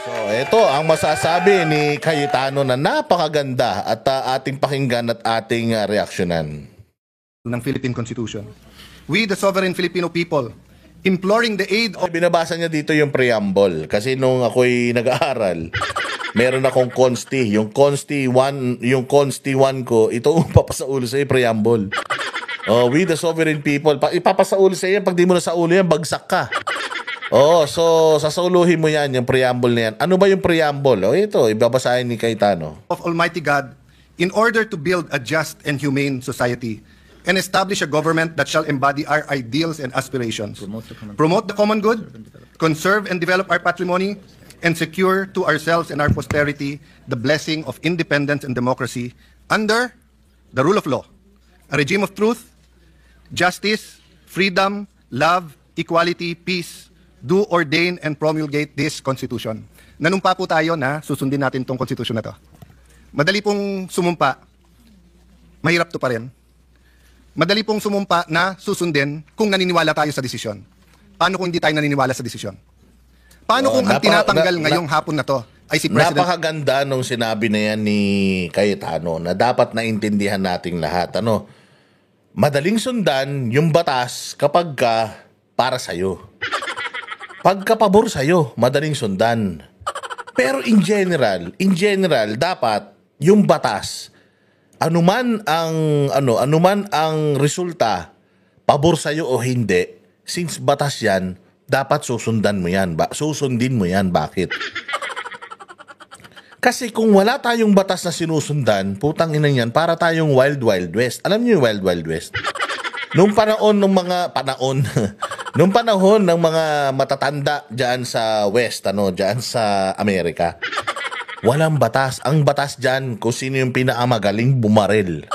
So, ito ang masasabi ni Cayetano na napakaganda at ating pakinggan at ating reaksyonan. Ng Philippine Constitution. We, the sovereign Filipino people, imploring the aid of... Binabasa niya dito yung preamble kasi nung ako'y nag-aaral, meron akong consti. Yung consti 1 ko, ito papasa ulo sa preamble. Oh, we the sovereign people, ipapasa ulo sa yan, pag di mo na sa ulo yan, bagsak ka. Oh, so sasauluhin mo yan, yung preamble na yan. Ano ba yung preamble? Oh, ito, ibabasahin ni Cayetano. Of Almighty God, in order to build a just and humane society and establish a government that shall embody our ideals and aspirations, promote the common good, conserve and develop our patrimony, and secure to ourselves and our posterity the blessing of independence and democracy under the rule of law, a regime of truth, justice, freedom, love, equality, peace, do ordain and promulgate this Constitution. Nanumpa po tayo na susundin natin itong Constitution na to. Madali pong sumumpa, mahirap to pa rin. Madali pong sumumpa na susundin kung naniniwala tayo sa desisyon. Paano kung hindi tayo naniniwala sa desisyon? Paano kung ang tinatanggal ngayong hapon na to ay si President... Napakaganda nung sinabi na yan ni Cayetano na dapat naintindihan nating lahat. Ano? Madaling sundan yung batas kapag para sa'yo. Pagkapabor sa'yo, madaling sundan. Pero in general, dapat yung batas, anuman ang resulta, pabor sa'yo o hindi, since batas yan, dapat susundin mo yan. Bakit? Kasi kung wala tayong batas na sinusundan, putang ina yan, para tayong Wild Wild West. Alam niyo yung Wild Wild West? Nung panahon ng mga matatanda diyan sa West, diyan sa Amerika, walang batas. Ang batas diyan kung sino yung pinakamagaling bumaril.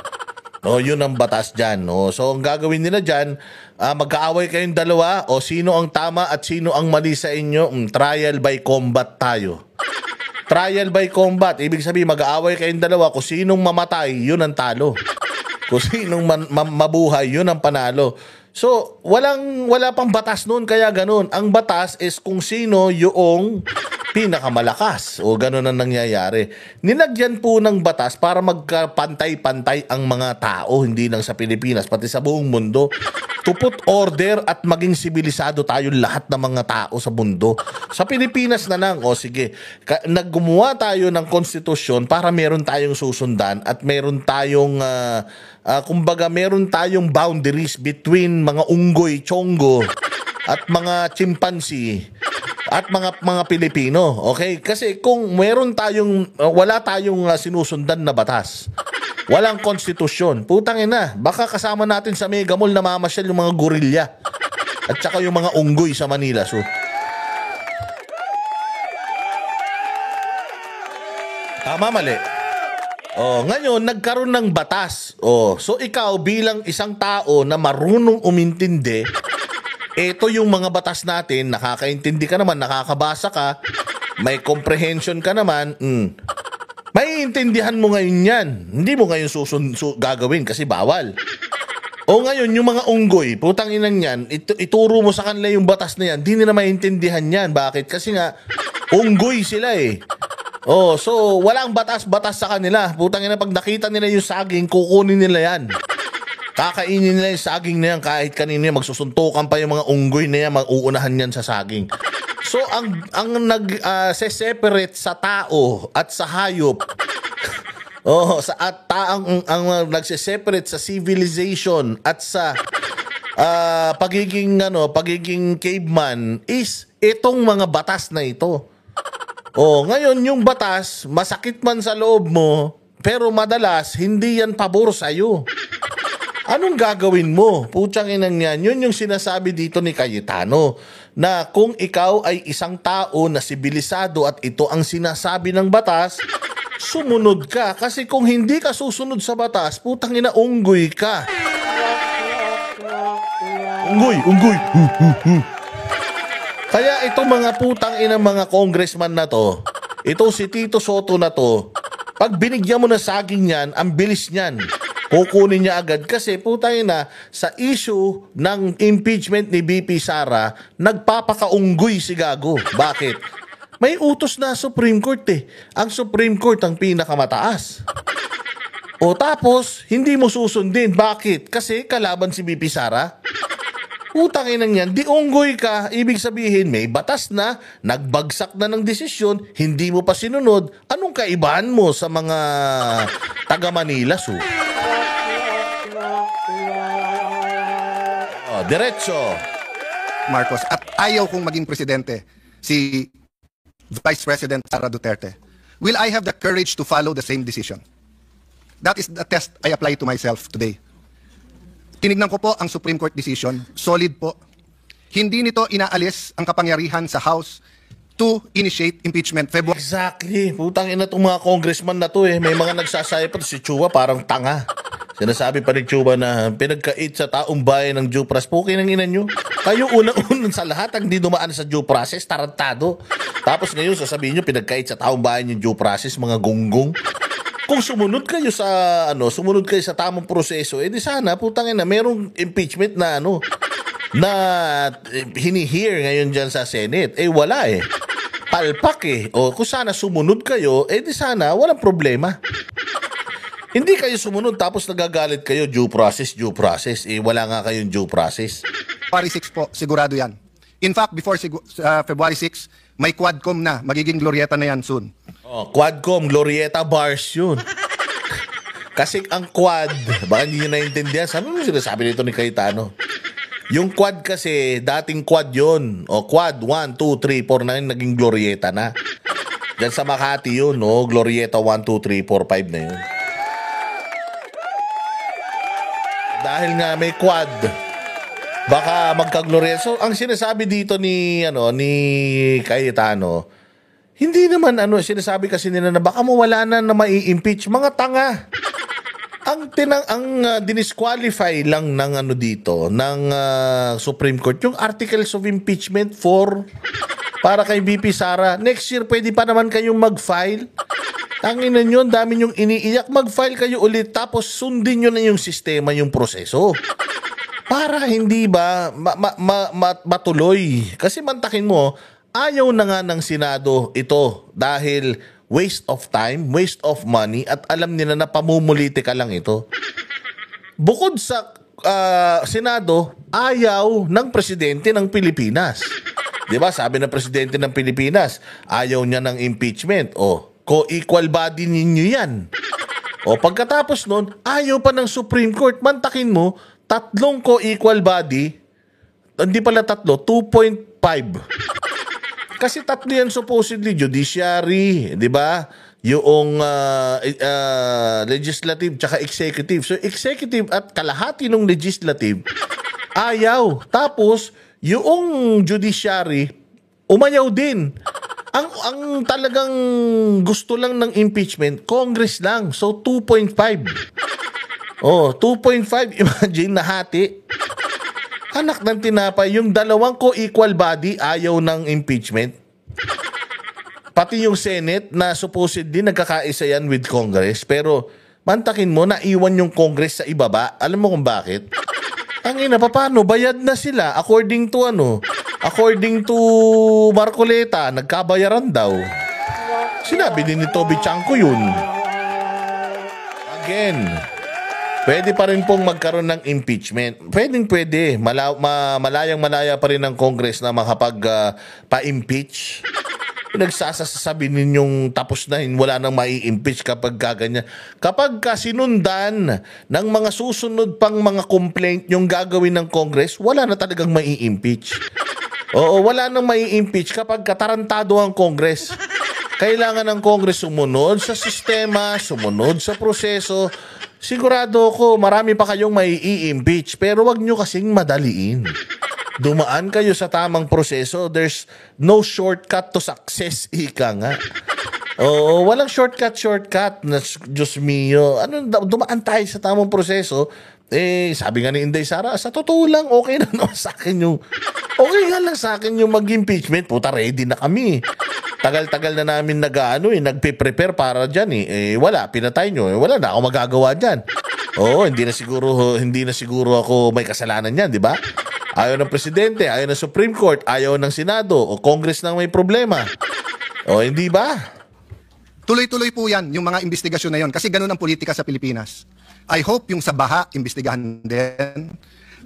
No, yun ang batas diyan, no. So ang gagawin nila diyan, magkaaway kayong dalawa o sino ang tama at sino ang mali sa inyo, trial by combat tayo. Trial by combat, ibig sabihin mag-aaway kayong dalawa, kung sinong mamatay, yun ang talo. Kung sinong mabuhay, yun ang panalo. So, wala pang batas noon, kaya ganun. Ang batas is kung sino yung pinakamalakas o ganun ang nangyayari. Nilagyan po ng batas para magkapantay-pantay ang mga tao, hindi lang sa Pilipinas, pati sa buong mundo. To put order at maging sibilisado tayo lahat ng mga tao sa mundo. Sa Pilipinas na lang, o sige, naggumawa tayo ng konstitusyon para meron tayong susundan at meron tayong kumbaga meron tayong boundaries between mga unggoy, chongo at mga chimpanzee at mga Pilipino. Okay? Kasi kung meron tayong wala tayong sinusundan na batas, walang konstitusyon, putang ina, baka kasama natin sa Mega Mall na mamasyal yung mga gorilya at saka yung mga unggoy sa Manila. So, tama, mali. Oh, ngayon nagkaroon ng batas. Oh, so ikaw bilang isang tao na marunong umintindi, ito yung mga batas natin, nakakaintindi ka naman, nakakabasa ka, may comprehension ka naman, maiintindihan mo ngayon yan. Hindi mo ngayon gagawin kasi bawal. O ngayon, yung mga unggoy, putang inang yan, ituro mo sa kanila yung batas na yan, hindi nila maintindihan yan. Bakit? Kasi nga, unggoy sila eh. Oh, so walang batas-batas sa kanila. Putang ina, pag nakita nila yung saging, kukunin nila yan. Kakainin nila yung saging na yan kahit kanino yan. Magsusuntukan pa yung mga unggoy na yan, mag-uunahan yan sa saging. So ang nag-separate sa tao at sa hayop, ang nagse-separate sa civilization at sa pagiging caveman is itong mga batas na ito. Ngayon yung batas, masakit man sa loob mo, pero madalas hindi yan pabor sa'yo. Anong gagawin mo? Putsang inang yan. Yun yung sinasabi dito ni Cayetano, na kung ikaw ay isang tao na sibilisado at ito ang sinasabi ng batas, sumunod ka. Kasi kung hindi ka susunod sa batas, putang ina, unggoy ka. Unggoy. Kaya itong mga putang ina mga congressman na to, itong si Tito Soto na to, pag binigyan mo na saging yan, ang bilis niyan. Kukunin niya agad kasi putang ina, sa issue ng impeachment ni BP Sara, nagpapakaunggoy si Gago. Bakit? May utos na Supreme Court eh. Ang Supreme Court ang pinakamataas. O tapos, hindi mo susundin. Bakit? Kasi kalaban si BP Sara. Utangin nang yan, di unggoy ka. Ibig sabihin, may batas na, nagbagsak na ng desisyon, hindi mo pa sinunod. Anong kaibahan mo sa mga taga Manila, Su? O, diretso. Marcos, at ayaw kong maging presidente si Vice President Sara Duterte. Will I have the courage to follow the same decision? That is the test I apply to myself today. Tinignan ko po ang Supreme Court decision. Solid po. Hindi nito inaalis ang kapangyarihan sa House to initiate impeachment. February Exactly. Putang ina itong mga congressman na to eh. May mga nagsasaya pa si Chua parang tanga. Sinasabi pa ni Chua na pinagkait sa taong bayan ng due process. Pukin ang ina nyo. Kayo unang-unang sa lahat ang di dumaan sa due process, tarantado. Tapos ngayon sasabihin nyo pinagkait sa taong bayan yung due process, mga gunggong. Kung sumunod kayo sa tamang proseso, di sana putang ina merong impeachment na na hini-hear ngayon diyan sa Senate. Wala eh. Palpak eh. O kung sana sumunod kayo, di sana walang problema. Hindi kayo sumunod tapos nagagalit kayo due process. Wala nga kayong due process. 6 po, sigurado yan. In fact, before February 6, may Quadcom na. Magiging Glorieta na yan soon. Quadcom, Glorieta Bars yun. Kasi ang quad, baka hindi nyo naintindihan. Sabi mo sinasabi nito ni Cayetano. Yung quad kasi, dating quad yun. Quad, 1, 2, 3, 4, 9, naging Glorieta na. Diyan sa Makati yun, Glorieta 1, 2, 3, 4, 5 na yun. Dahil nga may quad, baka magka-Glorieta. So, ang sinasabi dito ni Cayetano, hindi naman sinasabi kasi nila na baka mawala na mai-impeach. Mga tanga. Ang dinisqualify lang ng dito, ng Supreme Court, yung articles of impeachment para kay BP Sara. Next year, pwede pa naman kayong mag-file. Tanginan nyo, dami nyong iniiyak. Mag-file kayo ulit, tapos sundin nyo na yung sistema, yung proseso. Para hindi ba matuloy. Kasi mantakin mo, ayaw na nga ng Senado ito dahil waste of time, waste of money, at alam nila na pamumulitika lang ito. Bukod sa Senado, ayaw ng presidente ng Pilipinas. Diba? Sabi ng presidente ng Pilipinas, ayaw niya ng impeachment. Co-equal body ninyo yan. Pagkatapos nun, ayaw pa ng Supreme Court. Mantakin mo, 3 co-equal body, hindi pala 3, 2.5. Kasi 3 yan supposedly, judiciary, di ba? Yung legislative tsaka executive. So executive at kalahati ng legislative, ayaw. Tapos, yung judiciary, umayaw din. Ang talagang gusto lang ng impeachment, Congress lang. So 2.5. 2.5, imagine nahati. Anak ng tinapay, yung 2 co-equal body ayaw ng impeachment. Pati yung Senate na supposedly nagkakaisa yan with Congress. Pero mantakin mo, naiwan yung Congress sa ibaba. Alam mo kung bakit? Tangina, paano? Bayad na sila according to Marcoleta, nagkabayaran daw. Sinabi din ni Toby Chanco yun. Again, pwede pa rin pong magkaroon ng impeachment. Pwede. Malayang-malaya pa rin ng Congress na makapag-pa-impeach. Nagsasasabi ninyong tapos na, wala nang mai-impeach kapag ganyan. Kapag sinundan ng mga susunod pang mga complaint yung gagawin ng Congress, wala na talagang mai-impeach. Wala nang mai-impeach kapag katarantado ang Congress. Kailangan ng Congress sumunod sa sistema, sumunod sa proseso. Sigurado ko, marami pa kayong mai-impeach, pero wag nyo kasing madaliin. Dumaan kayo sa tamang proseso. There's no shortcut to success, ika nga. Walang shortcut. Diyos mio. Dumaan tayo sa tamang proseso. Sabi nga ni Inday Sara, sa totoo lang, okay na naman sa akin yung... Okay nga lang sa akin yung mag-impeachment. Puta, ready na kami. Tagal-tagal na namin nagpe-prepare para dyan wala, pinatay nyo. Wala na ako magagawa dyan. Hindi na siguro ako may kasalanan yan, di ba? Ayaw ng presidente, ayaw ng Supreme Court, ayaw ng Senado, o Congress nang may problema. O hindi ba? Tuloy-tuloy po yan, yung mga investigasyon na yon. Kasi ganun ang politika sa Pilipinas. I hope yung sa baha, investigahan din.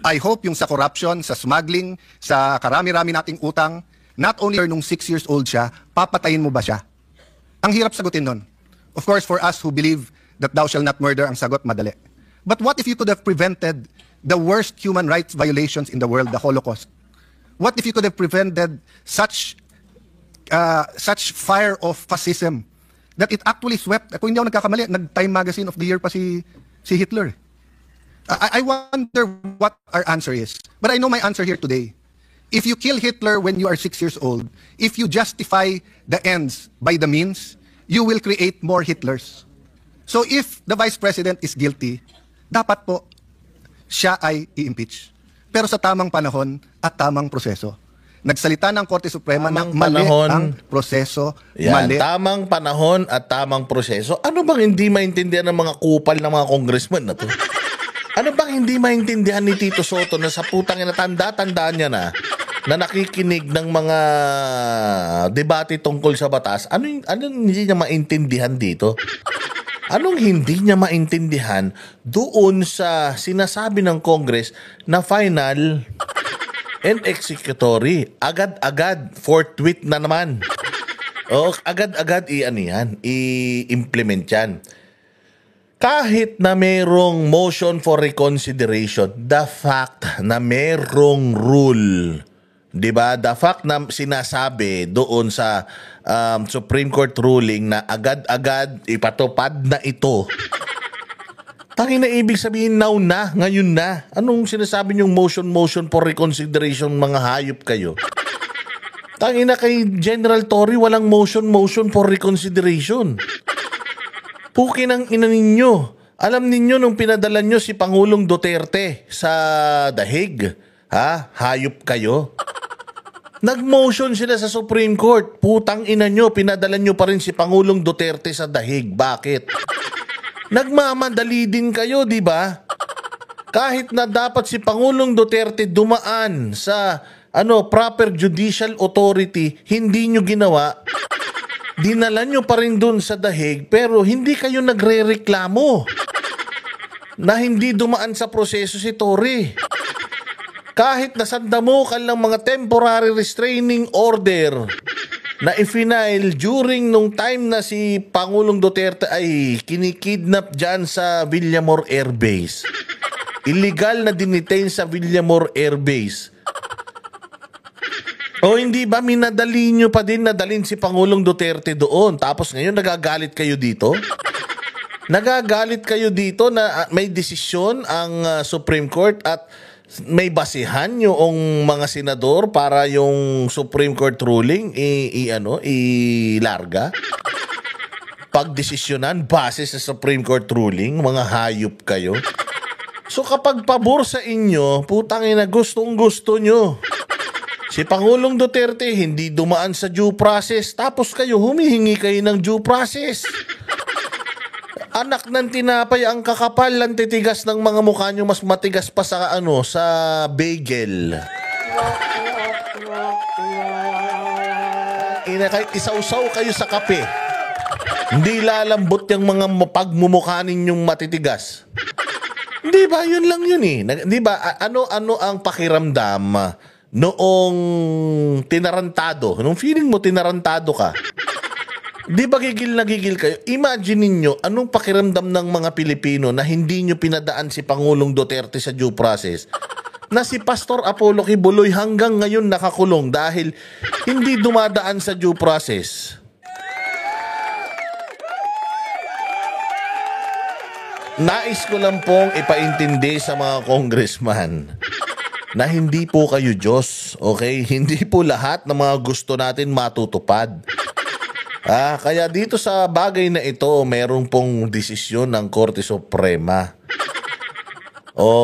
I hope yung sa corruption, sa smuggling, sa karami-rami nating utang, not only nung 6 years old siya, papatayin mo ba siya? Ang hirap sagutin nun. Of course, for us who believe that thou shall not murder, ang sagot madali. But what if you could have prevented the worst human rights violations in the world, the Holocaust? What if you could have prevented such fire of fascism that it actually swept, kung hindi ako nagkakamali, nag-Time Magazine of the Year pa si Hitler. I wonder what our answer is. But I know my answer here today. If you kill Hitler when you are 6 years old, if you justify the ends by the means, you will create more Hitlers. So if the Vice President is guilty, dapat po siya ay i-impeach. Pero sa tamang panahon at tamang proseso. Nagsalita ng Korte Suprema na mali ang proseso. Yan, Mali. tamang panahon at tamang proseso. Ano bang hindi maintindihan ng mga kupal ng mga congressman na to? Ano bang hindi maintindihan ni Tito Soto na sa putang ina tanda-tandaan niya na nakikinig ng mga debate tungkol sa batas? Anong hindi niya maintindihan dito? Anong hindi niya maintindihan doon sa sinasabi ng Congress na final and executory? Agad-agad, forthwith na naman. O, agad-agad i-implement yan. Kahit na merong motion for reconsideration, the fact na merong rule, di ba? The fact na sinasabi doon sa Supreme Court ruling na agad-agad ipatupad na ito. Tangina ibig sabihin now na, ngayon na. Anong sinasabi niyong motion for reconsideration, mga hayop kayo? Tangina kay General Torre, walang motion for reconsideration. Pukin ang ina ninyo. Alam ninyo nung pinadala nyo si Pangulong Duterte sa Dahig, ha? Hayop kayo. Nag-motion sila sa Supreme Court. Putang ina nyo, pinadala nyo pa rin si Pangulong Duterte sa Dahig. Bakit? Nagmamadali din kayo, di ba? Kahit na dapat si Pangulong Duterte dumaan sa proper judicial authority, hindi nyo ginawa. Dinala nyo pa rin dun sa Dahig, pero hindi kayo nagre-reklamo na hindi dumaan sa proseso si Torre. Kahit nasandamukan lang mga temporary restraining order na i-final during nung time na si Pangulong Duterte ay kinikidnap dyan sa Villamor Air Base. Illegal na dinitain sa Villamor Air Base. O hindi ba minadali nyo pa din na dalhin si Pangulong Duterte doon? Tapos ngayon nagagalit kayo dito? Nagagalit kayo dito na may desisyon ang Supreme Court at may basihan yung mga senador para yung Supreme Court ruling ilarga? Pagdesisyonan base sa Supreme Court ruling, mga hayop kayo. So kapag pabor sa inyo, putang ina, gustong-gusto nyo. Si Pangulong Duterte hindi dumaan sa due process, tapos kayo humihingi kayo ng due process. Anak ng tinapay ang kakapal, ang titigas ng mga mukha nyo, mas matigas pa sa sa bagel. Kahit isausaw kayo sa kape, hindi lalambot yung mga pagmumukha ninyong matitigas. Di ba? Yun lang yun eh. Di ba? Ano ang pakiramdam noong tinarantado? Nung feeling mo tinarantado ka? Di ba gigil na gigil kayo? Imagine ninyo anong pakiramdam ng mga Pilipino na hindi nyo pinadaan si Pangulong Duterte sa due process, na si Pastor Apollo Kibuloy hanggang ngayon nakakulong dahil hindi dumadaan sa due process. Nais ko lang pong ipaintindi sa mga congressman na hindi po kayo Diyos, okay? Hindi po lahat ng mga gusto natin matutupad. Kaya dito sa bagay na ito, merong pong desisyon ng Korte Suprema.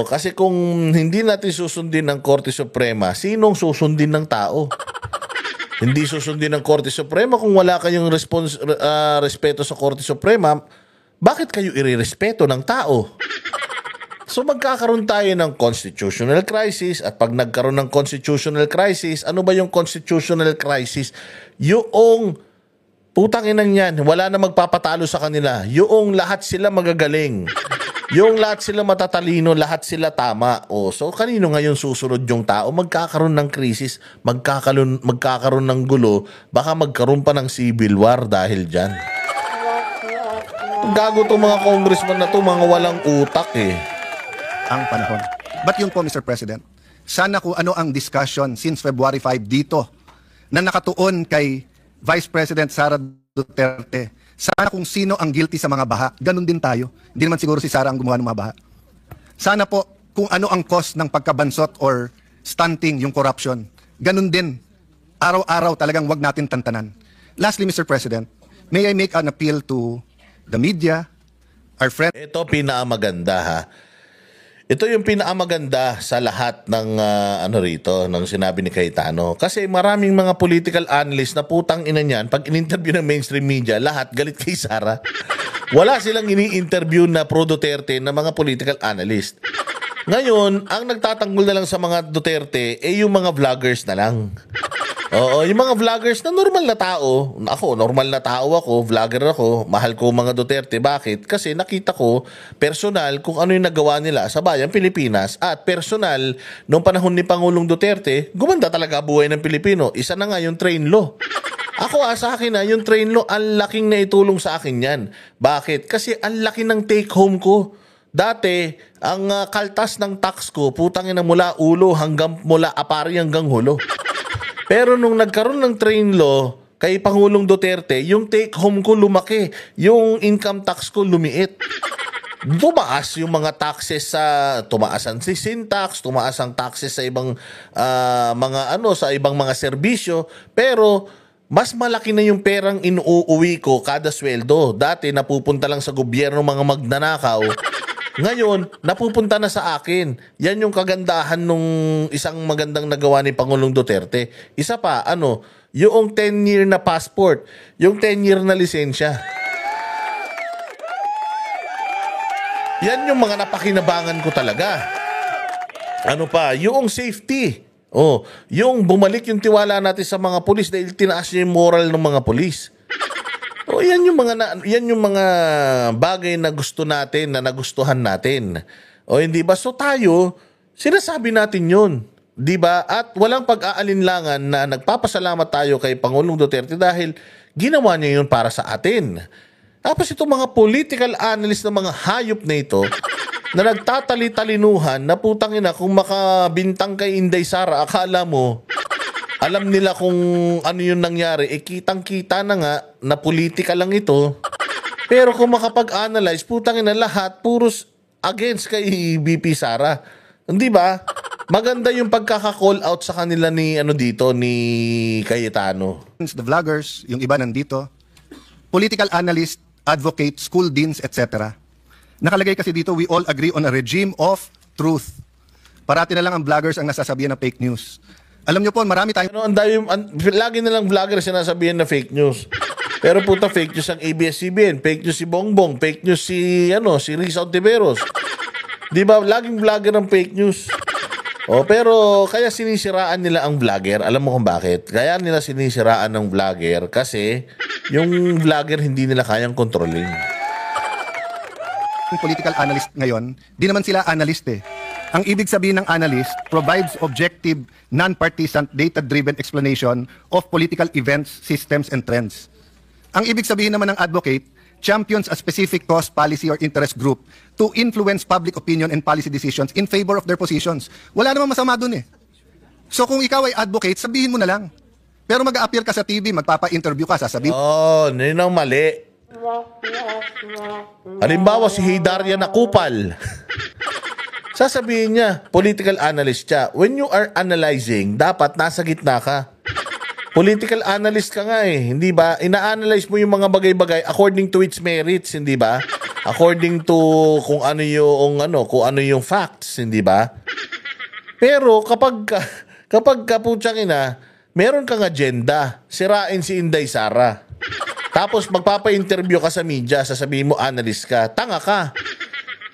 Kasi kung hindi natin susundin ng Korte Suprema, sinong susundin ng tao? Hindi susundin ng Korte Suprema kung wala kayong respeto sa Korte Suprema. Bakit kayo irerespeto ng tao? So magkakaroon tayo ng constitutional crisis, at pag nagkaroon ng constitutional crisis, ano ba yung constitutional crisis? Yung Putang inang yan, wala na magpapatalo sa kanila. Yung lahat sila magagaling. Yung lahat sila matatalino, lahat sila tama. O, so kanino ngayon susunod yung tao? Magkakaroon ng krisis, magkakaroon ng gulo, baka magkaroon pa ng civil war dahil dyan. Gago itong mga congressman na to, mga walang utak eh. Ang panahon. But yun po, Mr. President, sana kung ano ang discussion since February 5 dito na nakatuon kay Vice President Sara Duterte, sana kung sino ang guilty sa mga baha, ganun din tayo. Hindi naman siguro si Sara ang gumawa ng mga baha. Sana po kung ano ang cause ng pagkabansot or stunting yung corruption, ganun din. Araw-araw talagang wag natin tantanan. Lastly, Mr. President, may I make an appeal to the media, our friends. Ito pinakamaganda ha. Ito yung pinakamaganda sa lahat ng rito, ng sinabi ni Cayetano. Kasi maraming mga political analyst na putang ina niyan, pag in-interview ng mainstream media, lahat galit kay Sara. Wala silang ini-interview na pro-Duterte na mga political analyst. Ngayon, ang nagtatanggol na lang sa mga Duterte, yung mga vloggers na lang. Oo, yung mga vloggers na normal na tao, normal na tao ako, vlogger ako, mahal ko mga Duterte. Bakit? Kasi nakita ko personal kung ano yung nagawa nila sa bayang Pilipinas at personal, noong panahon ni Pangulong Duterte, gumanda talaga buhay ng Pilipino. Isa na nga yung train law. Ako sa akin yung train law, ang laking naitulong sa akin yan. Bakit? Kasi ang laki ng take home ko. Dati, ang kaltas ng tax ko, putangin na mula ulo mula apari hanggang hulo. Pero nung nagkaroon ng train law kay Pangulong Duterte, yung take home ko lumaki, yung income tax ko lumiit. Tumaas yung mga taxes tumaas ang sin tax, tumaas ang taxes sa ibang sa ibang mga serbisyo, pero mas malaki na yung perang inuuwi ko kada sweldo. Dati napupunta lang sa gobyerno mga magnanakaw. Ngayon, napupunta na sa akin. Yan yung kagandahan nung isang magandang nagawa ni Pangulong Duterte. Isa pa, yung 10-year na passport, yung 10-year na lisensya. Yan yung mga napakinabangan ko talaga. Ano pa, yung safety. Yung bumalik yung tiwala natin sa mga pulis dahil tinaas niya yung moral ng mga pulis. Yan yung mga bagay na gusto natin, na nagustuhan natin. Hindi ba? So tayo, sinasabi natin yun. Di ba? At walang pag-aalinlangan na nagpapasalamat tayo kay Pangulong Duterte dahil ginawa niya yun para sa atin. Tapos itong mga political analyst na mga hayop na ito, na nagtatali-talinuhan, na putang ina, kung makabintang kay Inday Sara, akala mo, alam nila kung ano yung nangyari, kitang-kita na nga na politika lang ito. Pero kung makapag-analyze, putang ina lahat, puros against kay BP Sara. Hindi ba? Maganda yung pagkaka-call out sa kanila ni ni Cayetano. The vloggers, yung iba nandito, political analyst, advocate, school deans, etc. Nakalagay kasi dito, we all agree on a regime of truth. Parati na lang ang vloggers ang nasasabihan ng fake news. Alam nyo po, marami tayong... Lagi na lang vlogger sinasabihan na fake news. Pero puta, fake news ang ABS-CBN, fake news si Bongbong, fake news si Rizal Tiveros. Di ba? Laging vlogger ang fake news. Pero kaya sinisiraan nila ang vlogger. Alam mo kung bakit? Kaya nila sinisiraan ng vlogger kasi yung vlogger hindi nila kayang kontrolin. Political analyst ngayon, di naman sila analyst eh. Ang ibig sabihin ng analyst provides objective, non-partisan, data-driven explanation of political events, systems, and trends. Ang ibig sabihin naman ng advocate champions a specific cause, policy, or interest group to influence public opinion and policy decisions in favor of their positions. Wala namang masama dun eh. So kung ikaw ay advocate, sabihin mo na lang. Pero mag-a-appear ka sa TV, magpapa-interview ka, sasabihin... yun ang mali. Halimbawa si Hidaria Nakupal. Sasabihin niya, political analyst siya. When you are analyzing, dapat nasa gitna ka. Political analyst ka nga eh, hindi ba? Ina-analyze mo yung mga bagay-bagay according to its merits, hindi ba? According to kung ano yung facts, hindi ba? Pero kapag kaputsang ina, meron kang agenda, sirain si Inday Sara. Tapos magpapa-interview ka sa media, sasabihin mo analyst ka, tanga ka.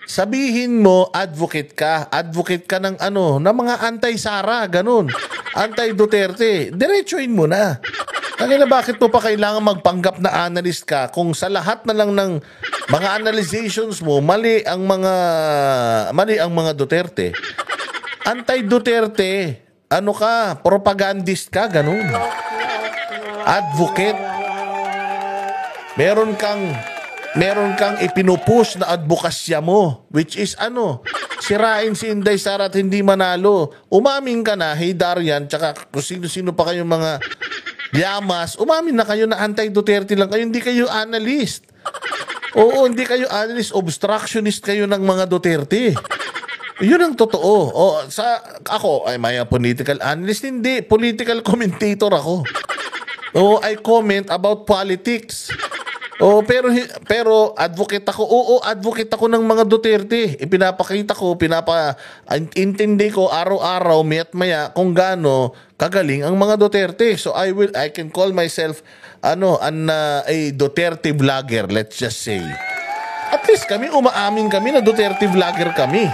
Sabihin mo, advocate ka ng ng mga anti-Sara, ganun. Anti-Duterte, diretsuin mo na. Kaya bakit mo pa kailangan magpanggap na analyst ka kung sa lahat na lang ng mga analyzations mo, mali ang mga Duterte. Anti-Duterte, ano ka, propagandist ka, ganun. Advocate. Meron kang ipinupush na advokasya mo, which is sirain si Inday Sara at hindi manalo. Umamin ka na, hey Darian, tsaka kung sino-sino pa kayong mga yamas, umamin na kayo na anti-Duterte lang kayo, hindi kayo analyst. Oo, hindi kayo analyst, obstructionist kayo ng mga Duterte. Yun ang totoo. Ako, ay may political analyst, hindi. Political commentator ako. I comment about politics. Pero advocate ako. Advocate ako ng mga Duterte. Ipinapakita ko, intindi ko araw-araw, maya't maya kung gaano kagaling ang mga Duterte. So I can call myself a Duterte vlogger, let's just say. At least umaamin kami na Duterte vlogger kami.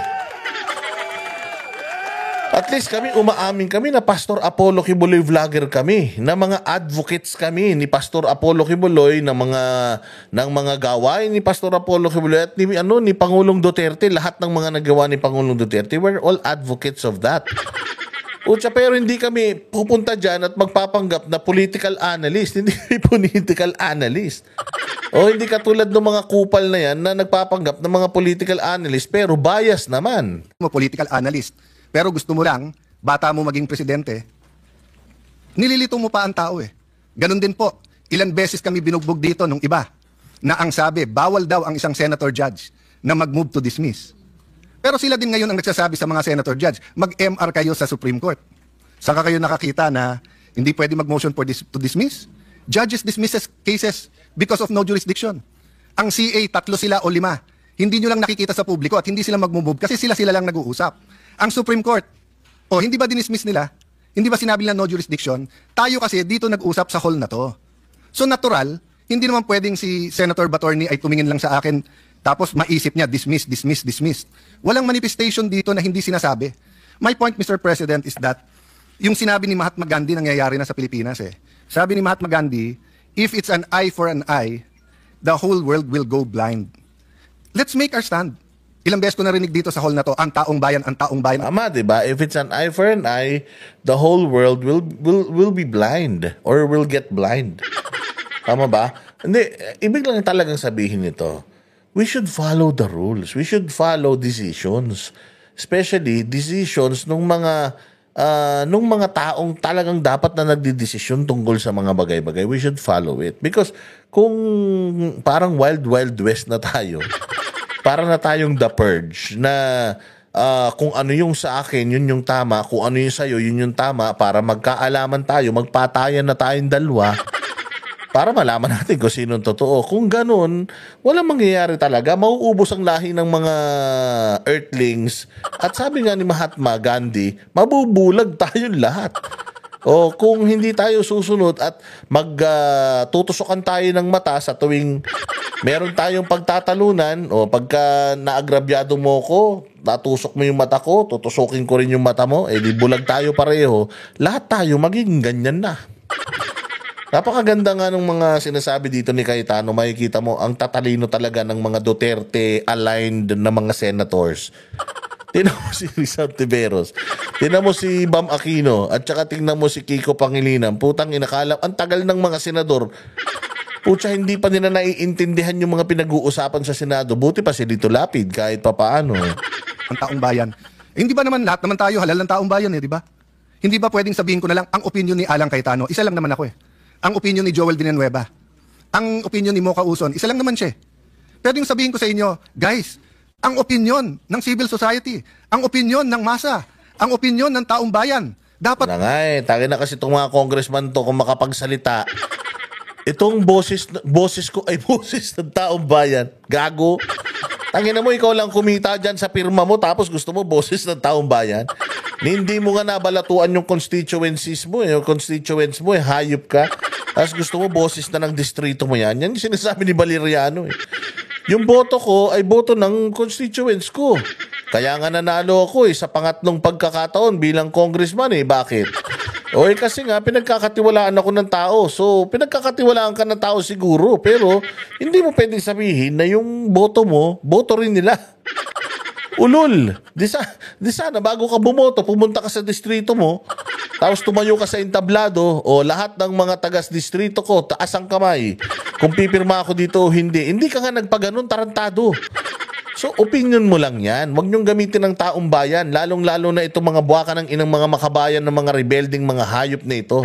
At least umaamin kami na Pastor Apollo Kibuloy vlogger kami, na mga advocates kami ni Pastor Apollo Kibuloy ng mga gawain ni Pastor Apollo Kibuloy at ni Pangulong Duterte, lahat ng mga nagawa ni Pangulong Duterte, we're all advocates of that. Pero hindi kami pupunta diyan at magpapanggap na political analyst, hindi political analyst. Hindi katulad ng mga kupal na yan na nagpapanggap ng mga political analyst pero bias naman. Political analyst. Pero gusto mo lang, bata mo maging presidente, nililito mo pa ang tao eh. Ganon din po, ilan beses kami binugbog dito nung iba, na ang sabi, bawal daw ang isang senator judge na mag-move to dismiss. Pero sila din ngayon ang nagsasabi sa mga senator judge, mag-MR kayo sa Supreme Court. Saka kayo nakakita na hindi pwede mag-motion to dismiss? Judges dismisses cases because of no jurisdiction. Ang CA, 3 sila o 5. Hindi nyo lang nakikita sa publiko at hindi sila mag-move kasi sila lang nag-uusap. Ang Supreme Court, hindi ba dinismiss nila? Hindi ba sinabi nila no jurisdiction? Tayo kasi dito nag-usap sa hall na to. So natural, hindi naman pwedeng si Senator Batorni ay tumingin lang sa akin tapos maisip niya, dismiss. Walang manifestation dito na hindi sinasabi. My point, Mr. President, is that yung sinabi ni Mahatma Gandhi nangyayari na sa Pilipinas eh. Sabi ni Mahatma Gandhi, if it's an eye for an eye, the whole world will go blind. Let's make our stand. Ilang beses ko narinig dito sa hall na to, ang taong bayan. Tama, diba? If it's an eye for an eye, the whole world will be blind or will get blind. Tama ba? Hindi, ibig lang talagang sabihin nito, we should follow the rules. We should follow decisions. Especially decisions nung mga taong talagang dapat na nagdidesisyon tungkol sa mga bagay-bagay. We should follow it. Because kung parang wild west na tayo, para na tayong The Purge na kung ano yung sa akin, yun yung tama. Kung ano yung sa'yo, yun yung tama. Para magkaalaman tayo, magpatayan na tayong dalawa. Para malaman natin kung sinong totoo. Kung ganun, walang mangyayari talaga. Mauubos ang lahi ng mga earthlings. At sabi nga ni Mahatma Gandhi, mabubulag tayong lahat. Kung hindi tayo susunod at magtutusokan tayo ng mata sa tuwing meron tayong pagtatalunan pagka naagrabyado mo ko, natusok mo yung mata ko, tutusukin ko rin yung mata mo, di bulag tayo pareho, lahat tayo magiging ganyan na. Napakaganda nga ng mga sinasabi dito ni Cayetano. Makikita mo, ang tatalino talaga ng mga Duterte-aligned na mga senators. Tingnan mo si Rizal Tiveros. Tingnan mo si Bam Aquino. At saka tingnan mo si Kiko Pangilinan. Putang inakalam. Ang tagal ng mga senador. Putya, hindi pa nila naiintindihan yung mga pinag-uusapan sa Senado. Buti pa si Lito Lapid kahit papaano. Ang taong bayan. Hindi ba naman lahat naman tayo halal ng taong bayan di ba? Hindi ba pwedeng sabihin ko na lang ang opinion ni Alan Cayetano? Isa lang naman ako eh. Ang opinion ni Joel Villanueva. Ang opinion ni Mocha Uson. Isa lang naman siya. Pwedeng sabihin ko sa inyo, guys, ang opinion ng civil society, ang opinion ng masa, ang opinion ng taong bayan. Dapat na nga tangin na kasi itong mga congressman to kung makapagsalita. Itong boses ko ay boses ng taong bayan. Gago. Tangin na mo, ikaw lang kumita dyan sa pirma mo tapos gusto mo boses ng taong bayan. Hindi mo nga nabalatuan yung constituencies mo yung constituents mo hayop ka. Tapos gusto mo boses na ng distrito mo yan. Yan yung sinasabi ni Valeriano Yung boto ko ay boto ng constituents ko. Kaya nga nanalo ako sa pangatlong pagkakataon bilang congressman Bakit? O kasi nga, pinagkakatiwalaan ako ng tao. So, pinagkakatiwalaan ka ng tao siguro. Pero, hindi mo pwedeng sabihin na yung boto mo, boto rin nila. Ulol. Di sana, bago ka bumoto, pumunta ka sa distrito mo, tapos tumayo ka sa entablado, o lahat ng mga tagas-distrito ko, taas ang kamay. Kung pipirma ako dito o hindi, hindi ka nga nagpaganon, tarantado. So, opinion mo lang yan. Huwag niyong gamitin ng taong bayan, lalong-lalo na itong mga buwaka ng inang mga makabayan ng mga rebelding mga hayop na ito.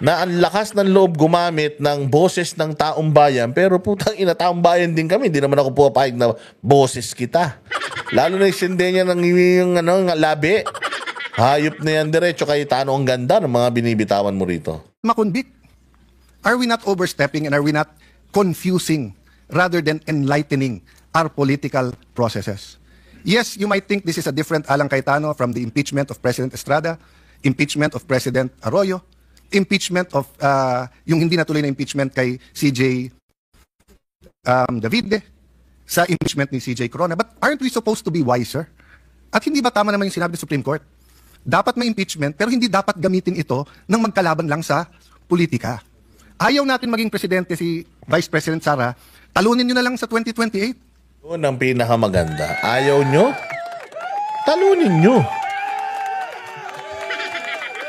Na ang lakas ng loob gumamit ng boses ng taong bayan, pero putang ina, taong bayan din kami. Hindi naman ako pupayag na boses kita. Lalo na isinde niya ng yung labi. Hayop na yan diretso kay Tano. Ang ganda ng mga binibitawan mo rito. Makonvict. Are we not overstepping and are we not confusing rather than enlightening our political processes? Yes, you might think this is a different Alan Cayetano from the impeachment of President Estrada, impeachment of President Arroyo, impeachment of yung hindi natuloy na impeachment kay CJ Davide, sa impeachment ni CJ Corona. But aren't we supposed to be wiser? At hindi ba tama naman yung sinabi ng Supreme Court? Dapat may impeachment, pero hindi dapat gamitin ito ng magkalaban lang sa politika. Ayaw natin maging presidente si Vice President Sara, talunin nyo na lang sa 2028. Yun ang pinakamaganda. Ayaw nyo? Talunin nyo.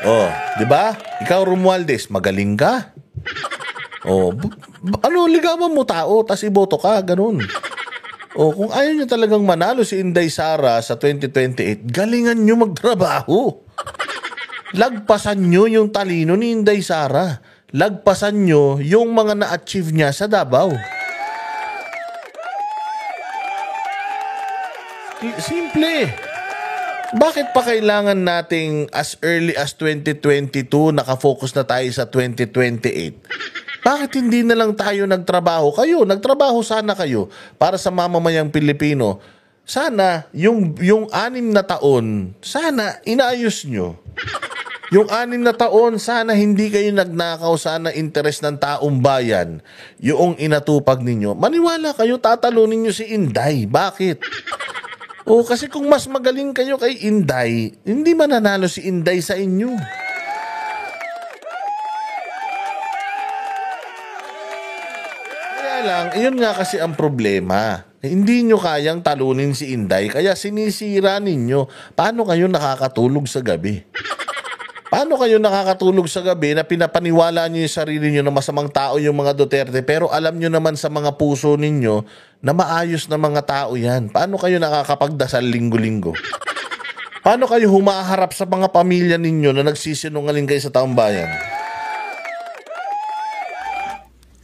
Oh, di ba? Ikaw, Romualdez, magaling ka. Oh, ligawan mo tao, tas iboto ka, ganun. Oh, kung ayaw nyo talagang manalo si Inday Sara sa 2028, galingan nyo magtrabaho. Lagpasan nyo yung talino ni Inday Sara. Lagpasan nyo yung mga na-achieve niya sa Davao. Simple. Bakit pa kailangan nating as early as 2022 nakafocus na tayo sa 2028? Bakit hindi na lang tayo nagtrabaho? Nagtrabaho sana kayo para sa mamamayang Pilipino. Sana yung 6 na taon, sana inaayos nyo. Yung 6 na taon, sana hindi kayo nagnakaw sana interes ng taong bayan. Yung inatupag ninyo. Maniwala kayo, tatalunin nyo si Inday. Bakit? Kasi kung mas magaling kayo kay Inday, hindi mananalo si Inday sa inyo. Kaya lang, iyon nga kasi ang problema. Hindi nyo kayang talunin si Inday, kaya sinisira ninyo. Paano kayo nakakatulog sa gabi? Paano kayo nakakatulog sa gabi na pinapaniwala nyo yung sarili nyo na masamang tao yung mga Duterte, pero alam nyo naman sa mga puso ninyo na maayos na mga tao yan? Paano kayo nakakapagdasal linggo-linggo? Paano kayo humaharap sa mga pamilya ninyo na nagsisinungaling kayo sa taong bayan?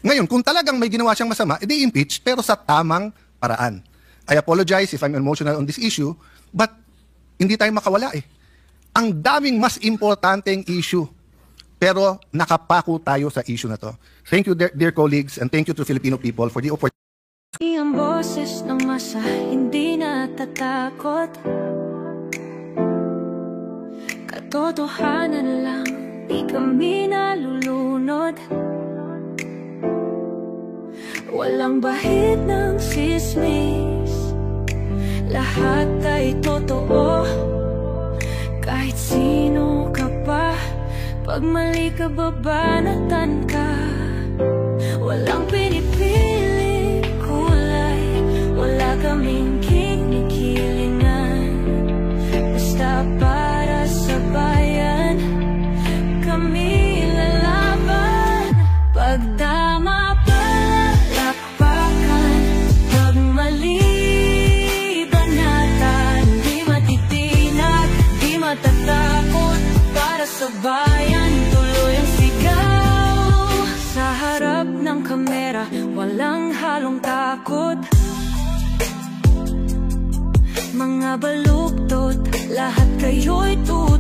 Ngayon, kung talagang may ginawa siyang masama, edi impeach, pero sa tamang paraan. I apologize if I'm emotional on this issue, but hindi tayo makawala eh. Ang daming mas importanteng issue, pero nakapako tayo sa issue na to. Thank you, dear colleagues, and thank you to Filipino people for the opportunity. Ang boses ng masa hindi natatakot. Katotohanan lang, di kami nalulunod. Walang bahid ng sismis, lahat ay totoo. Kahit sino ka pa, pag mali ka babanatan ka. Walang pinipili kulay, wala kaming kinikilingan. Basta para sa bayan, kami lalaban. Pagdama palakpakan, pag mali banatan, di matitinag, di matatakot. Para sa bayan, tuloy ang sigaw. Sa harap ng kamera, walang halong takot. Mga baluktot, lahat kayo'y tutuwa.